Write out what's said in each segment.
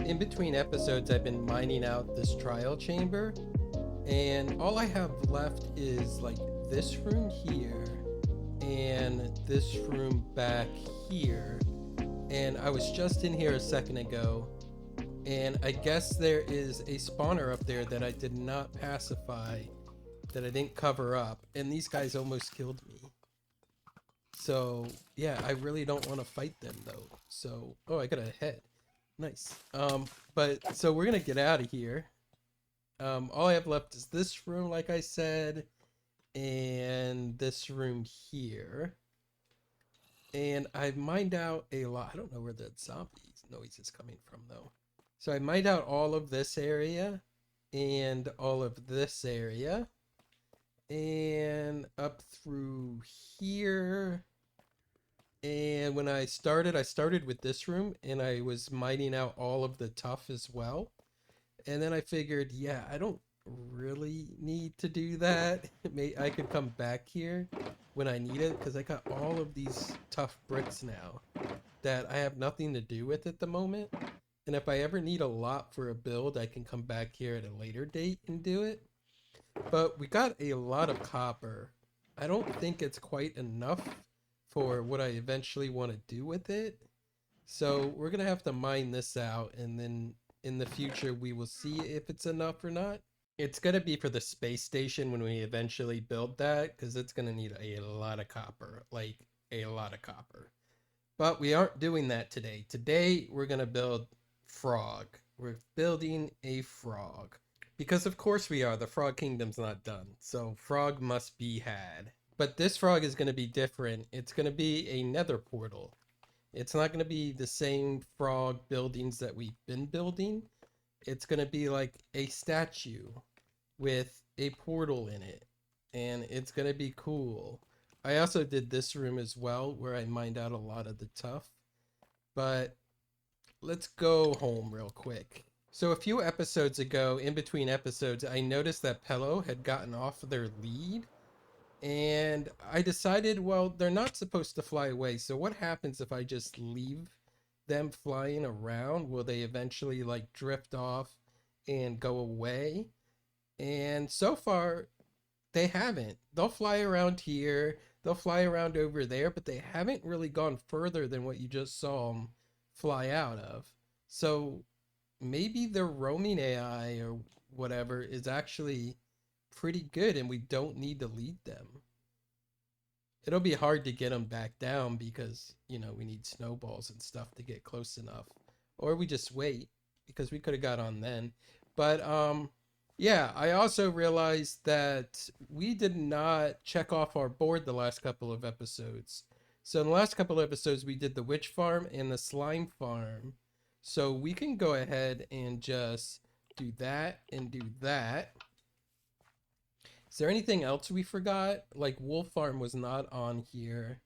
in between episodes, I've been mining out this trial chamber, and all I have left is like this room here and this room back here. And I was just in here a second ago, and I guess there is a spawner up there that I did not pacify, that I didn't cover up, and these guys almost killed me. So yeah, I really don't want to fight them though. So, oh, I got a head. Nice. But so we're gonna get out of here. All I have left is this room, like I said, and this room here. And I've mined out a lot. I don't know where the zombie noise is coming from though. So I mined out all of this area and all of this area and up through here. And when I started with this room, and I was mining out all of the tough as well. And then I figured, yeah, I don't really need to do that. I could come back here when I need it, because I got all of these tough bricks now that I have nothing to do with at the moment. And if I ever need a lot for a build, I can come back here at a later date and do it. But we got a lot of copper. I don't think it's quite enough for what I eventually want to do with it. So we're going to have to mine this out, and then in the future we will see if it's enough or not. It's going to be for the space station when we eventually build that, because it's going to need a lot of copper, like a lot of copper. But we aren't doing that today. Today we're going to build frog. We're building a frog. Because of course we are. The frog kingdom's not done. So frog must be had. But this frog is going to be different. It's going to be a nether portal. It's not going to be the same frog buildings that we've been building. It's going to be like a statue with a portal in it. And it's going to be cool. I also did this room as well, where I mined out a lot of the tough. But let's go home real quick. So a few episodes ago, in between episodes, I noticed that Pello had gotten off their lead. And I decided, well, they're not supposed to fly away. So what happens if I just leave them flying around? Will they eventually like drift off and go away? And so far, they haven't. They'll fly around here, they'll fly around over there, but they haven't really gone further than what you just saw them fly out of. So maybe their roaming AI or whatever is actually pretty good, and we don't need to lead them. It'll be hard to get them back down because, you know, we need snowballs and stuff to get close enough. Or we just wait, because we could have got on then. But yeah, I also realized that we did not check off our board the last couple of episodes. So in the last couple of episodes, we did the witch farm and the slime farm. So we can go ahead and just do that and do that. Is there anything else we forgot? Like wolf farm was not on here.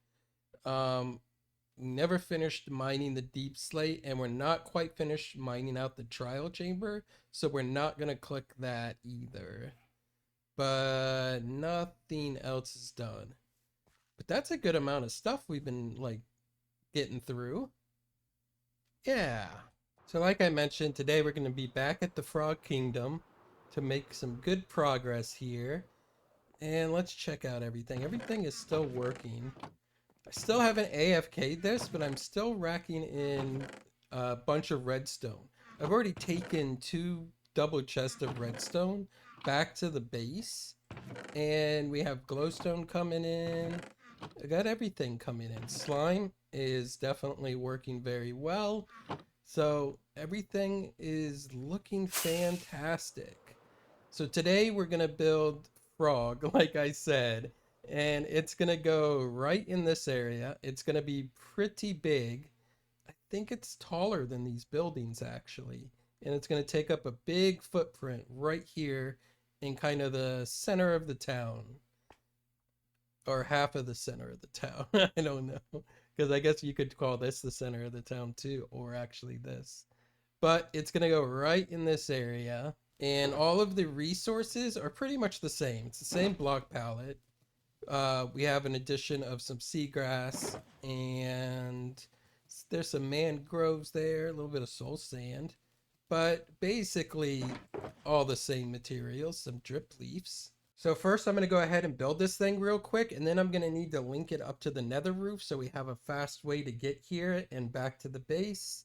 Never finished mining the deep slate, and we're not quite finished mining out the trial chamber, so we're not gonna click that either. But nothing else is done. But that's a good amount of stuff we've been like getting through. Yeah. So like I mentioned, today we're gonna be back at the Frog Kingdom to make some good progress here. And let's check out everything. Everything is still working. I still haven't AFK'd this, but I'm still racking in a bunch of redstone. I've already taken 2 double chests of redstone back to the base. And we have glowstone coming in. I got everything coming in. Slime is definitely working very well. So everything is looking fantastic. So today we're going to build frog, like I said, and it's going to go right in this area. It's going to be pretty big. I think it's taller than these buildings actually, and it's going to take up a big footprint right here in kind of the center of the town, or half of the center of the town. I don't know, because I guess you could call this the center of the town too, or actually this, but it's going to go right in this area. And all of the resources are pretty much the same. It's the same block palette. We have an addition of some seagrass, and there's some mangroves there, a little bit of soul sand. but basically all the same materials, some drip leaves. So first I'm going to go ahead and build this thing real quick, and then I'm going to need to link it up to the nether roof so we have a fast way to get here and back to the base.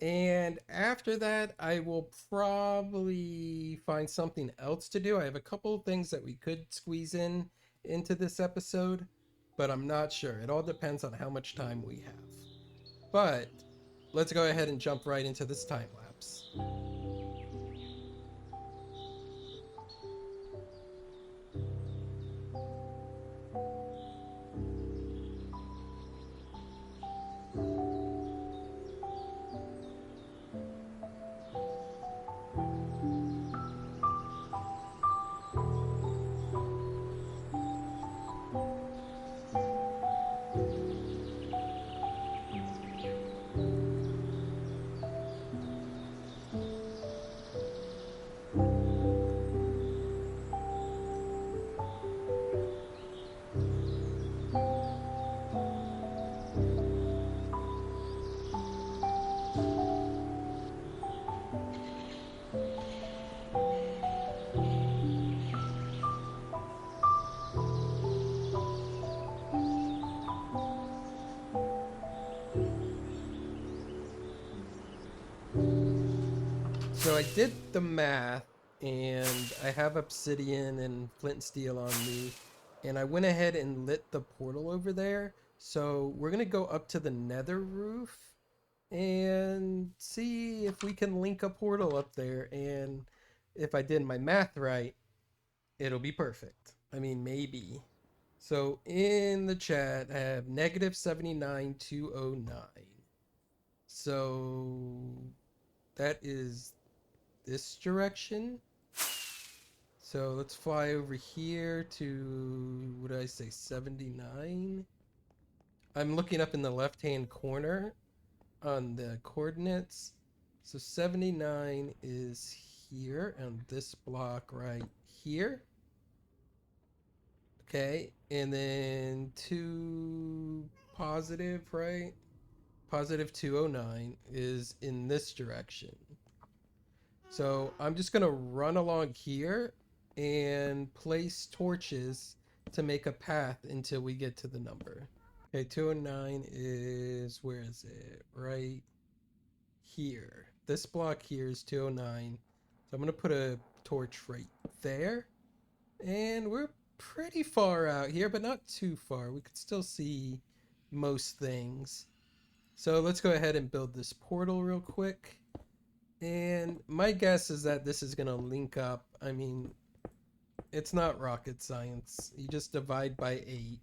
And after that, I will probably find something else to do. I have a couple of things that we could squeeze in into this episode, but I'm not sure. It all depends on how much time we have. But let's go ahead and jump right into this time lapse. So I did the math, and I have obsidian and flint and steel on me, and I went ahead and lit the portal over there. So we're gonna go up to the nether roof and see if we can link a portal up there. And if I did my math right, it'll be perfect. I mean, maybe. So in the chat, I have negative 79,209. So that is this direction. So let's fly over here to, what did I say, 79? I'm looking up in the left-hand corner on the coordinates. So 79 is here on this block right here. Okay, and then 2 positive, right? Positive 209 is in this direction. So I'm just going to run along here and place torches to make a path until we get to the number. Okay, 209 is, where is it? Right here. This block here is 209. So I'm going to put a torch right there. And we're pretty far out here, but not too far. We could still see most things. So let's go ahead and build this portal real quick. And my guess is that this is going to link up. I mean, it's not rocket science. You just divide by 8.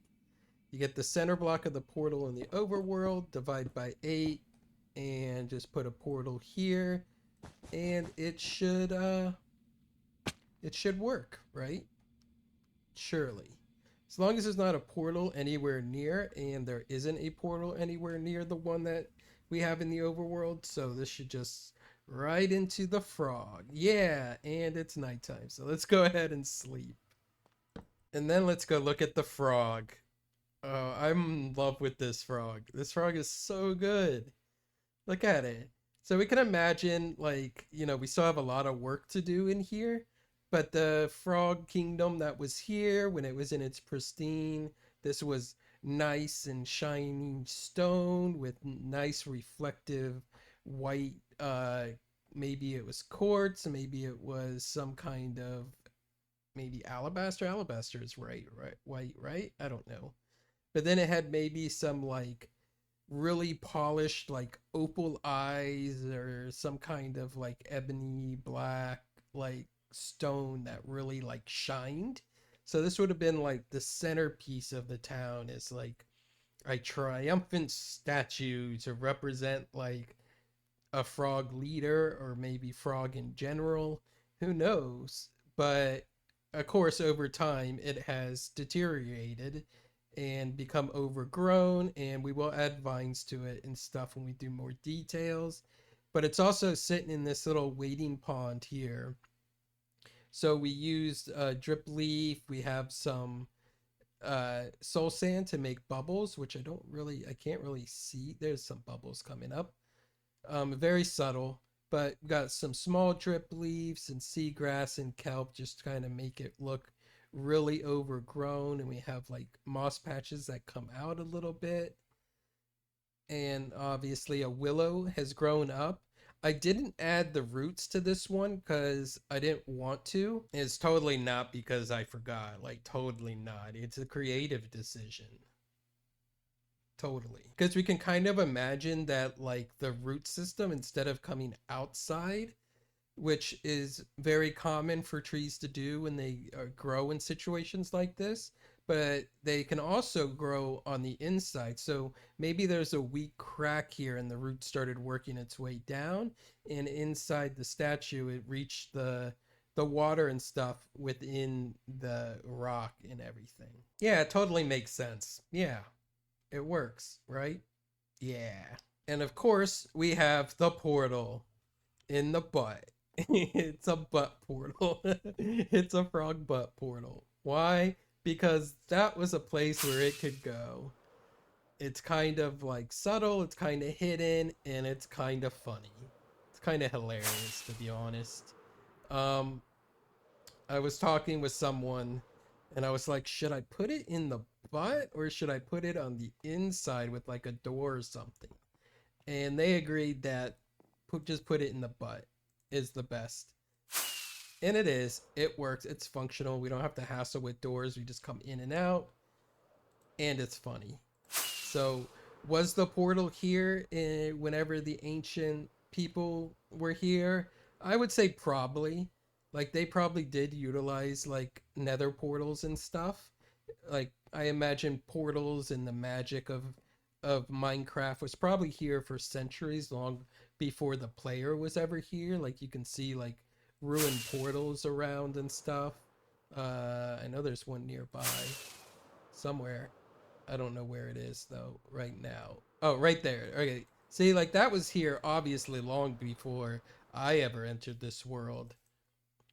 You get the center block of the portal in the overworld, divide by 8, and just put a portal here. And it should work, right? Surely. As long as there's not a portal anywhere near, and there isn't a portal anywhere near the one that we have in the overworld, so this should just right into the frog. Yeah, and it's nighttime, so let's go ahead and sleep. And then let's go look at the frog. Oh, I'm in love with this frog. This frog is so good. Look at it. So we can imagine, like, we still have a lot of work to do in here, but the frog kingdom that was here when it was in its pristine, this was nice and shiny stone with nice reflective white, maybe it was quartz, maybe it was some kind of, maybe alabaster. Alabaster is white, right? I don't know. But then it had maybe some, like, really polished, like, opal eyes, or some kind of, like, ebony black, like, stone that really, like, shined. So this would have been like the centerpiece of the town, is like a triumphant statue to represent, like, a frog leader, or maybe frog in general, who knows. But of course, over time it has deteriorated and become overgrown, and we will add vines to it and stuff when we do more details. But it's also sitting in this little waiting pond here. So we used drip leaf. We have some soul sand to make bubbles, which I can't really see. There's some bubbles coming up. Very subtle. But got some small drip leaves and seagrass and kelp, just kind of make it look really overgrown. And we have like moss patches that come out a little bit. And obviously a willow has grown up. I didn't add the roots to this one because I didn't want to. It's totally not because I forgot. Like, totally not. It's a creative decision. Totally. Because we can kind of imagine that, like, the root system, instead of coming outside, which is very common for trees to do when they grow in situations like this, but they can also grow on the inside. So maybe there's a weak crack here and the root started working its way down, and inside the statue it reached the water and stuff within the rock and everything. Yeah, it totally makes sense. Yeah, it works, right? Yeah. And of course, we have the portal in the butt. It's a butt portal. It's a frog butt portal. Why? Because that was a place where it could go. It's kind of like subtle, it's kind of hidden, and it's kind of funny. It's kind of hilarious, to be honest. Um, I was talking with someone and I was like, should I put it in the butt or should I put it on the inside with like a door or something? And they agreed that just put it in the butt is the best. And it is. It works. It's functional. We don't have to hassle with doors. We just come in and out. And it's funny. So, was the portal here whenever the ancient people were here? I would say probably. Like, they probably did utilize, like, nether portals and stuff. Like, I imagine portals and the magic of Minecraft was probably here for centuries, long before the player was ever here. Like, you can see like ruined portals around and stuff. I know there's one nearby somewhere. I don't know where it is though right now. Oh, right there. Okay. See, like that was here obviously long before I ever entered this world.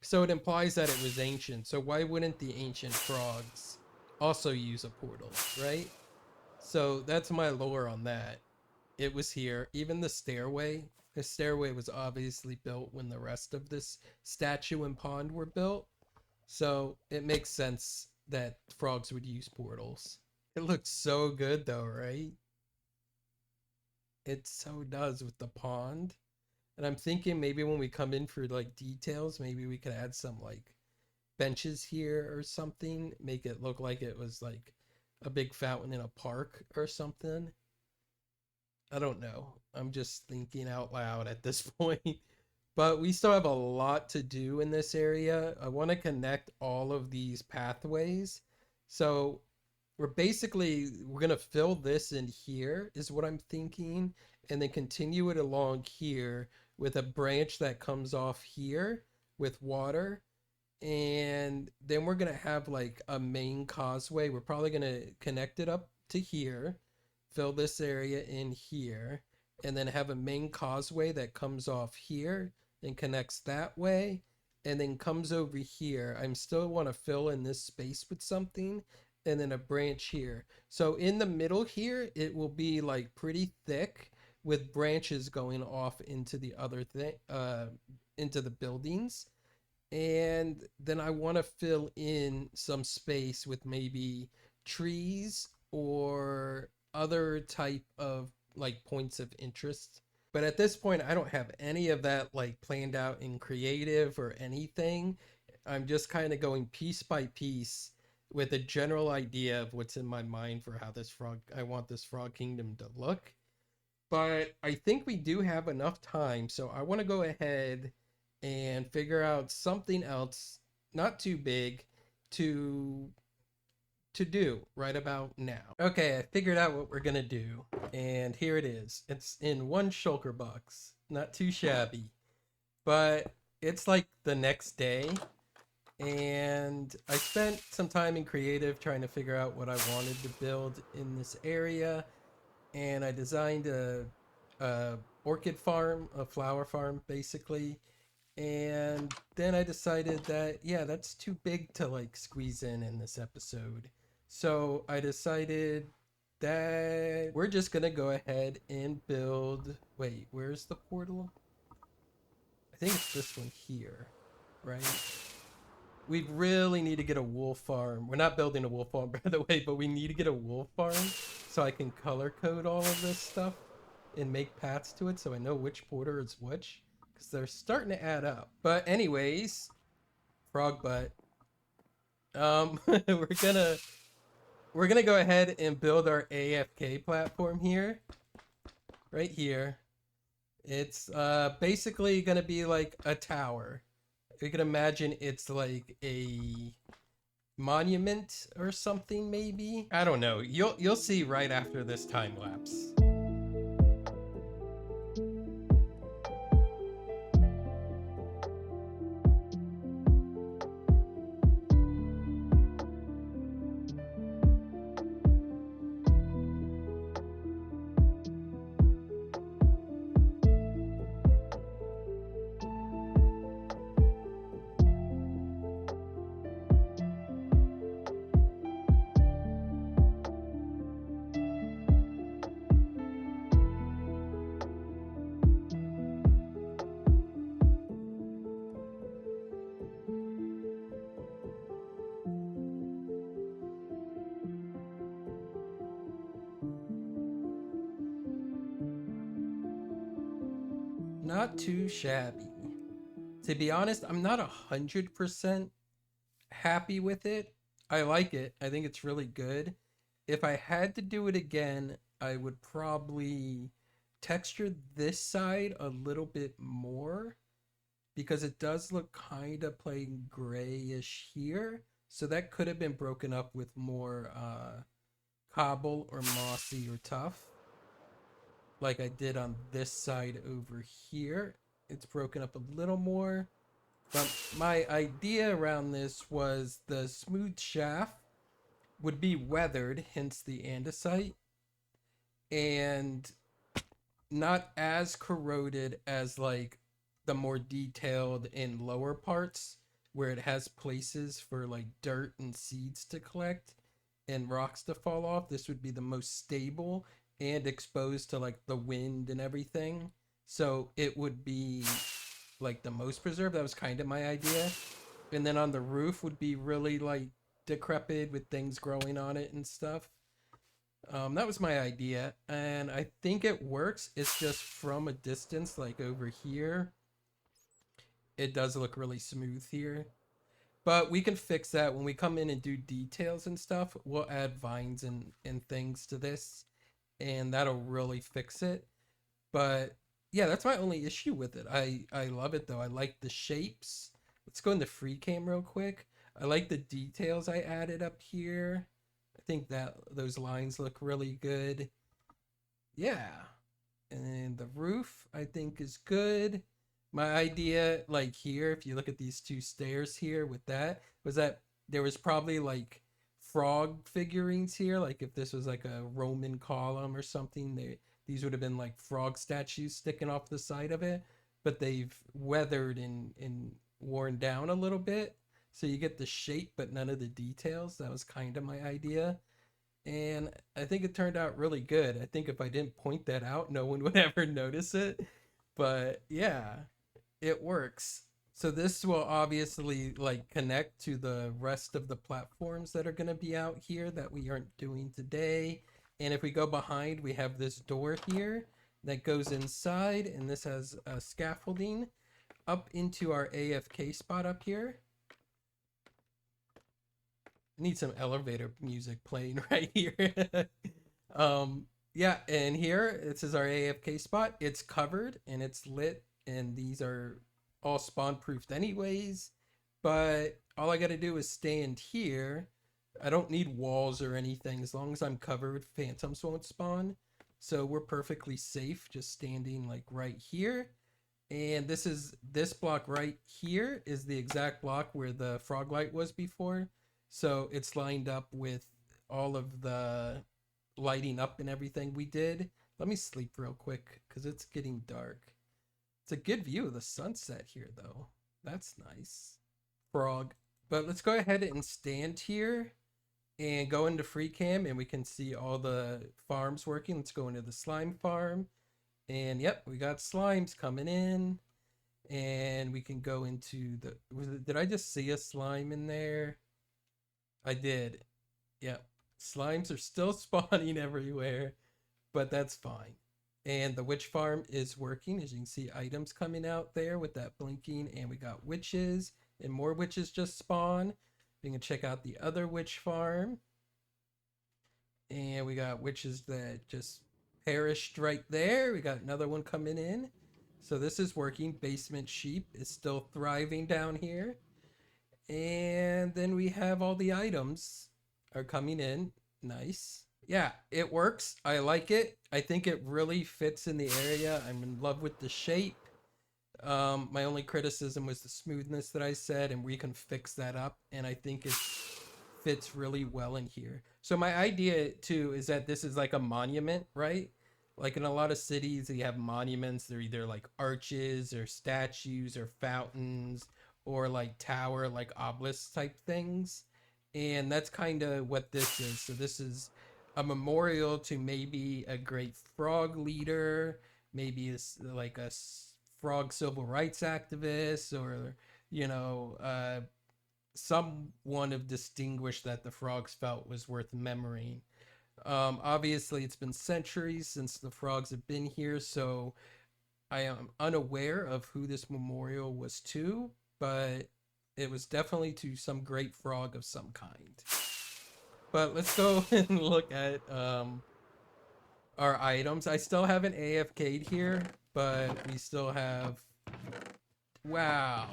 So it implies that it was ancient. So why wouldn't the ancient frogs also use a portal, right? So that's my lore on that. It was here. Even the stairway was obviously built when the rest of this statue and pond were built. So it makes sense that frogs would use portals. It looks so good though, right? It so does with the pond. And I'm thinking maybe when we come in for like details, maybe we could add some like benches here or something, make it look like it was like a big fountain in a park or something. I don't know. I'm just thinking out loud at this point. But we still have a lot to do in this area. I want to connect all of these pathways. So we're going to fill this in here is what I'm thinking, and then continue it along here with a branch that comes off here with water, and then we're gonna have like a main causeway. We're probably gonna connect it up to here, fill this area in here, and then have a main causeway that comes off here and connects that way, and then comes over here. I'm still want to fill in this space with something, and then a branch here. So in the middle here, it will be like pretty thick with branches going off into the other thing, into the buildings, and then I want to fill in some space with maybe trees or other type of like points of interest. But at this point, I don't have any of that like planned out in creative or anything. I'm just kind of going piece by piece with a general idea of what's in my mind for how I want this frog kingdom to look. But I think we do have enough time, so I want to go ahead and figure out something else, not too big, to do right about now. Okay, I figured out what we're gonna do, and here it is. It's in one shulker box, not too shabby, but it's like the next day, and I spent some time in creative trying to figure out what I wanted to build in this area, and I designed a orchid farm, a flower farm, basically. And then I decided that yeah, that's too big to like squeeze in this episode. So I decided that we're just gonna go ahead and build. Wait, where's the portal? I think it's this one here, right? We really need to get a wool farm. We're not building a wool farm, by the way, but we need to get a wool farm so I can color code all of this stuff and make paths to it so I know which border is which, because they're starting to add up. But anyways, frog butt. We're gonna go ahead and build our AFK platform here, right here. It's basically gonna be like a tower. You can imagine it's like a monument or something, maybe. I don't know. You'll see right after this time lapse. Not too shabby. To be honest, I'm not 100% happy with it. I like it. I think it's really good. If I had to do it again, I would probably texture this side a little bit more because it does look kind of plain grayish here. So that could have been broken up with more cobble or mossy or tough, like I did on this side over here. It's broken up a little more. But my idea around this was the smooth shaft would be weathered, hence the andesite, and not as corroded as like the more detailed in lower parts where it has places for like dirt and seeds to collect and rocks to fall off. This would be the most stable and exposed to like the wind and everything. So it would be like the most preserved. That was kind of my idea. And then on the roof would be really like decrepit with things growing on it and stuff. That was my idea, and I think it works. It's just from a distance, like over here, it does look really smooth here. But we can fix that when we come in and do details and stuff. We'll add vines and things to this, and that'll really fix it. But yeah, that's my only issue with it. I love it though. I like the shapes. Let's go into free cam real quick. I like the details I added up here. I think that those lines look really good. Yeah. And the roof I think is good. My idea, like here, if you look at these two stairs here with that, was that there was probably like frog figurines here. Like if this was like a Roman column or something, these would have been like frog statues sticking off the side of it, but they've weathered and worn down a little bit. So you get the shape, but none of the details. That was kind of my idea. And I think it turned out really good. I think if I didn't point that out, no one would ever notice it. But yeah, it works. So this will obviously like connect to the rest of the platforms that are going to be out here that we aren't doing today. And if we go behind, we have this door here that goes inside, and this has a scaffolding up into our AFK spot up here. Need some elevator music playing right here. Yeah, and here this is our AFK spot. It's covered and it's lit, and these are all spawn proofed anyways. But all I gotta do is stand here. I don't need walls or anything. As long as I'm covered, phantoms won't spawn. So we're perfectly safe just standing like right here. And this block right here is the exact block where the frog light was before. So it's lined up with all of the lighting up and everything we did. Let me sleep real quick because it's getting dark. It's a good view of the sunset here though. That's nice. Frog. But let's go ahead and stand here and go into free cam and we can see all the farms working. Let's go into the slime farm. And yep, we got slimes coming in. And we can go into the, did I just see a slime in there? I did. Yep. Slimes are still spawning everywhere, but that's fine. And the witch farm is working. As you can see, items coming out there with that blinking. And we got witches, and more witches just spawn. We can check out the other witch farm. And we got witches that just perished right there. We got another one coming in. So this is working. Basement sheep is still thriving down here. And then we have all the items are coming in. Nice. Yeah, it works. I like it. I think it really fits in the area. I'm in love with the shape. My only criticism was the smoothness that I said, and we can fix that up. And I think it fits really well in here. So my idea too is that this is like a monument, right? Like in a lot of cities, you have monuments. They're either like arches or statues or fountains or like tower, like obelisk type things. And that's kind of what this is. So this is a memorial to maybe a great frog leader, maybe it's like a frog civil rights activist, or someone of distinguished that the frogs felt was worth memorying. Obviously, it's been centuries since the frogs have been here, so I am unaware of who this memorial was to, but it was definitely to some great frog of some kind. But let's go and look at our items. I still haven't AFK'd here, but we still have. Wow.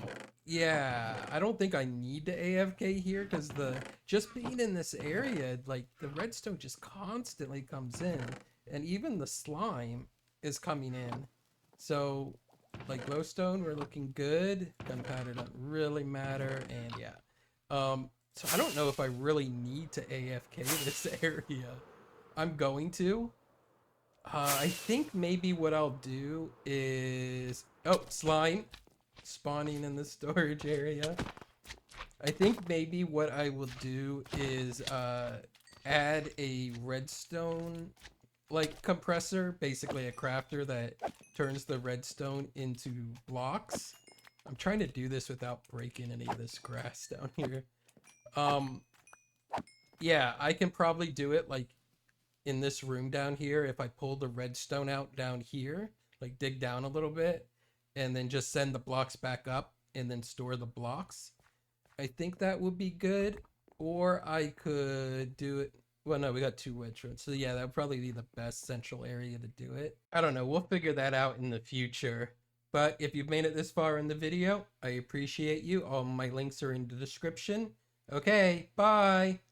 Yeah, I don't think I need to AFK here because the just being in this area, like the redstone just constantly comes in, and even the slime is coming in. So, like glowstone, we're looking good. Gunpowder doesn't really matter, and yeah. So I don't know if I really need to AFK this area. I'm going to. I think maybe what I'll do is slime spawning in the storage area. I think maybe what I will do is add a redstone like compressor, basically a crafter that turns the redstone into blocks. I'm trying to do this without breaking any of this grass down here. Yeah, I can probably do it like in this room down here if I pull the redstone out down here, like dig down a little bit, and then just send the blocks back up and then store the blocks. I think that would be good. Or I could do it. Well, no, we got two wedge roads. So yeah, that would probably be the best central area to do it. I don't know. We'll figure that out in the future. But if you've made it this far in the video, I appreciate you. All my links are in the description. Okay, bye.